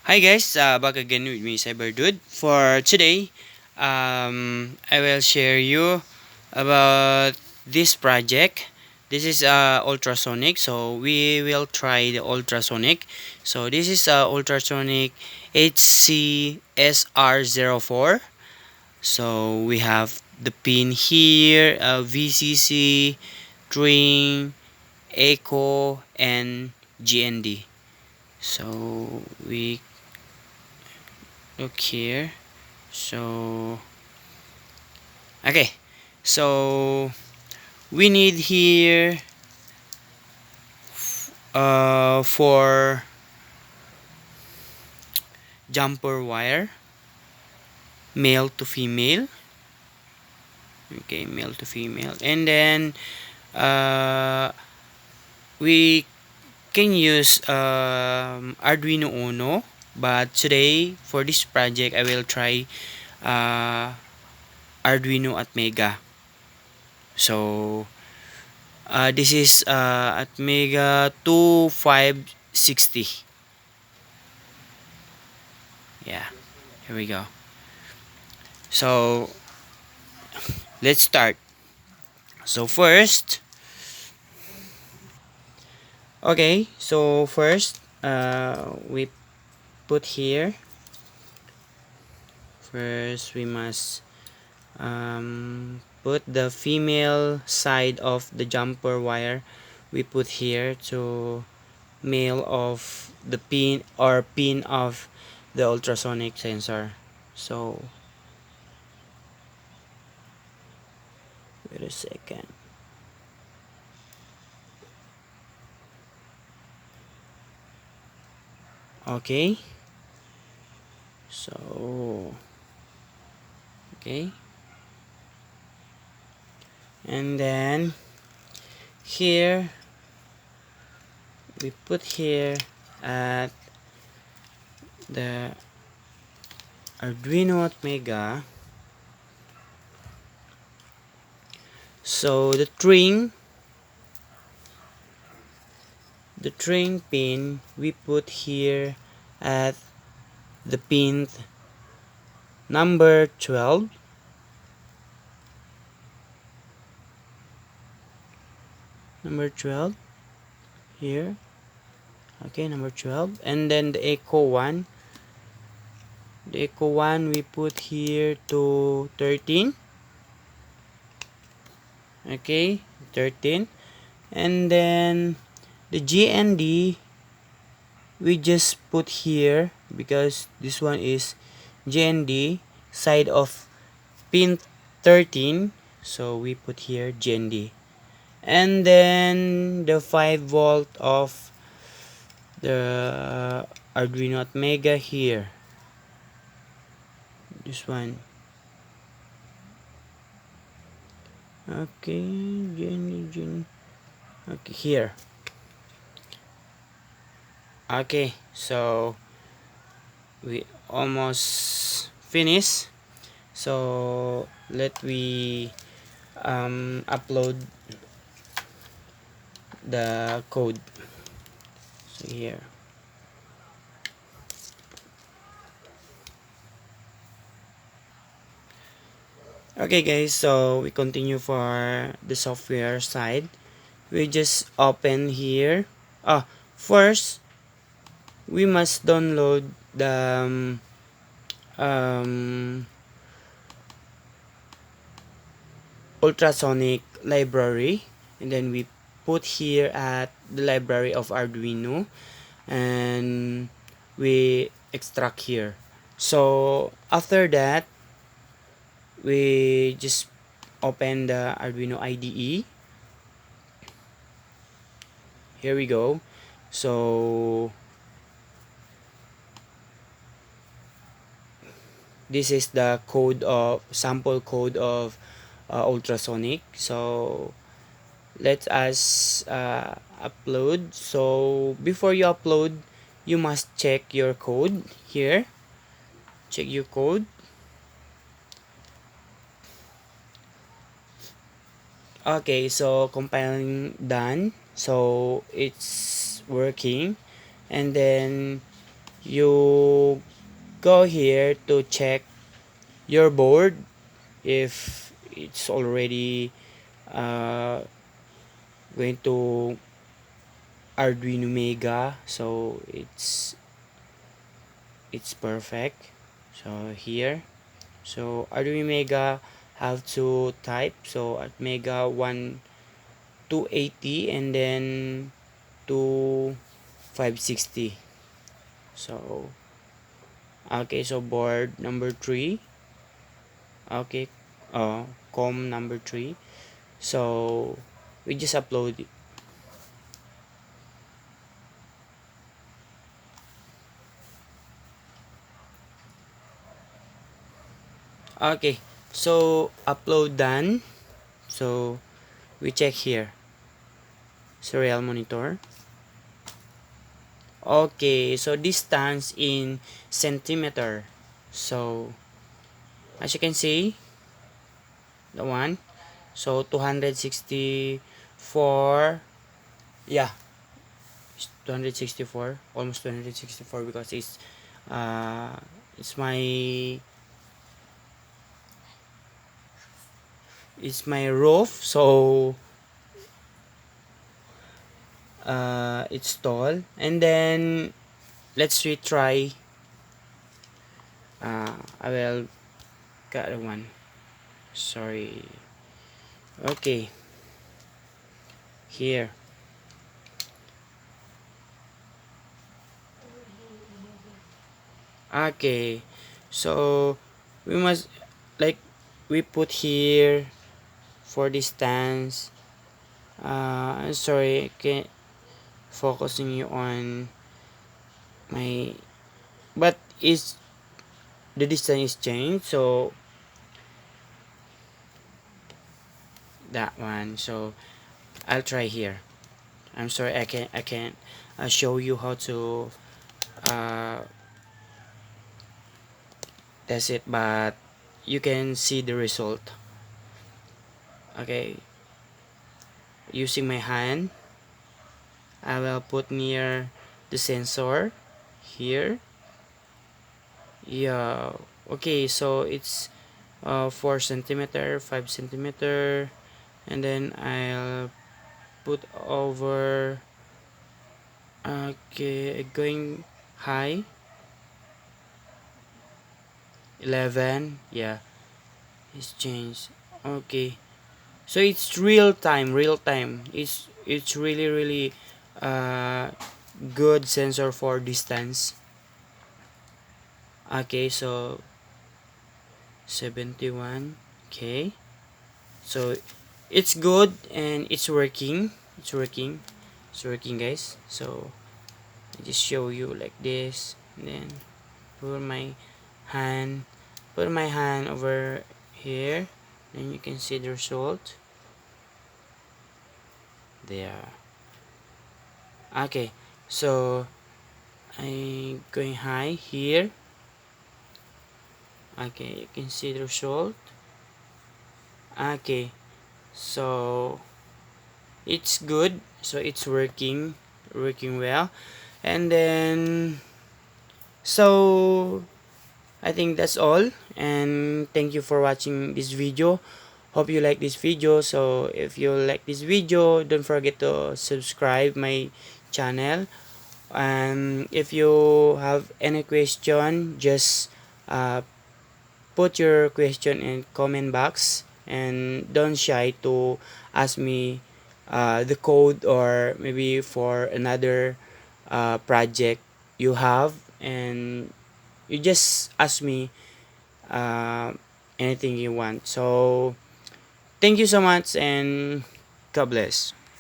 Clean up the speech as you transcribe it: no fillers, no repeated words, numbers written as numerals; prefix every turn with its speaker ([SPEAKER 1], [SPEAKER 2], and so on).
[SPEAKER 1] Hi guys, back again with me, Cyberdude. For today, I will share you about this project. This is ultrasonic, so we will try the ultrasonic. So this is ultrasonic HCSR04. So we have the pin here, VCC, string, echo, and GND. So we look here. So okay, so we need here for jumper wire, male to female. Okay, male to female, and then uh, we can use Arduino Uno. But today for this project, I will try uh, Arduino at Mega. So this is at Mega 2560. Yeah, here we go. So let's start. So first, okay. So first, we put here. First, we must put the female side of the jumper wire. We put here to male of the pin or pin of the ultrasonic sensor. So wait a second. Okay. So okay. And then here we put here at the Arduino at Mega. So the string pin we put here at the pin number 12. Number 12 here. Okay, number 12. And then the echo one. The echo one we put here to 13. Okay, 13. And then the GND we just put here because this one is GND side of pin 13, so we put here GND. And then the 5 volt of the Arduino at Mega here, this one. Okay, GND. Okay, here. Okay, so we almost finished. So let we upload the code. So here. Okay guys, so we continue for the software side. We just open here. First we must download the ultrasonic library, and then we put here at the library of Arduino, and we extract here. So after that we just open the Arduino IDE. Here we go. So this is the code of sample code of ultrasonic. So let us upload. So before you upload, you must check your code here. Check your code. Okay, so compiling done. So it's working. And then you go here to check your board if it's already going to Arduino Mega, so it's perfect. So here, so Arduino Mega have to type, so at Mega 1280 and then 2560. So okay, so board number 3. Okay, com number 3. So we just upload it. Okay, so upload done. So we check here serial monitor. Okay, so distance in centimeter. So as you can see, the one, so 264, yeah, 264, almost 264, because uh it's my roof, so it's tall. And then let's retry. I will got one, sorry. Okay, here. Okay, so we must, like, we put here for distance. I'm sorry, I can't focusing you on my, but is the distance is changed, so that one. So I'll try here. I'm sorry, I can't show you how to uh, test it, but you can see the result. Okay, using my hand, I will put near the sensor here. Yeah, okay, so it's 4 centimeter, 5 centimeter, and then I'll put over. Okay, going high, 11. Yeah, it's changed. Okay, so it's real time. It's really really uh good sensor for distance. Okay, so 71. Okay, so it's good and it's working. It's working, guys. So I just show you like this, and then put my hand over here, and you can see the result there. Okay, so I'm going high here. Okay, you can see the result. Okay, so it's good, so it's working well. And then, so I think that's all, and thank you for watching this video. Hope you like this video. So if you like this video, don't forget to subscribe my channel. And if you have any question, just uh, put your question in comment box, and don't shy to ask me the code, or maybe for another project you have, and you just ask me uh, anything you want. So thank you so much, and God bless.